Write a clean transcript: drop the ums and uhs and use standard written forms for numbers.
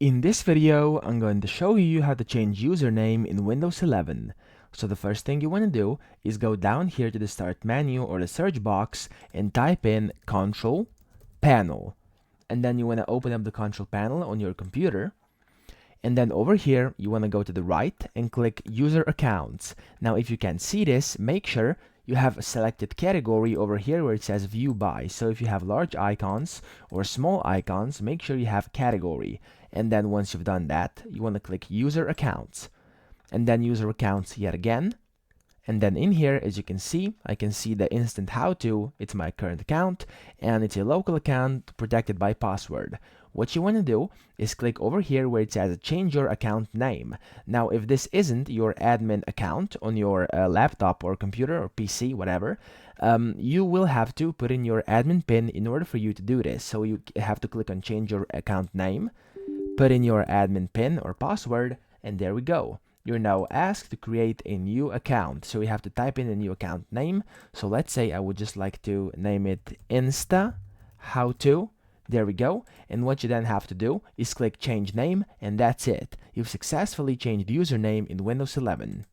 In this video, I'm going to show you how to change username in Windows 11. So the first thing you want to do is go down here to the Start menu or the search box and type in Control Panel. And then you want to open up the Control Panel on your computer. And then over here, you want to go to the right and click User Accounts. Now, if you can see this, make sure you have a selected category over here where it says View By. So if you have large icons or small icons, make sure you have category. And then once you've done that, you want to click User Accounts. And then User Accounts yet again. And then in here, as you can see, I can see the instant how-to. It's my current account, and it's a local account protected by password. What you want to do is click over here where it says change your account name. Now, if this isn't your admin account on your laptop or computer or PC, whatever, you will have to put in your admin PIN in order for you to do this. So you have to click on change your account name, put in your admin PIN or password, and there we go. You're now asked to create a new account. So you have to type in a new account name. So let's say I would just like to name it Insta How To. There we go. And what you then have to do is click change name, and that's it. You've successfully changed username in Windows 11.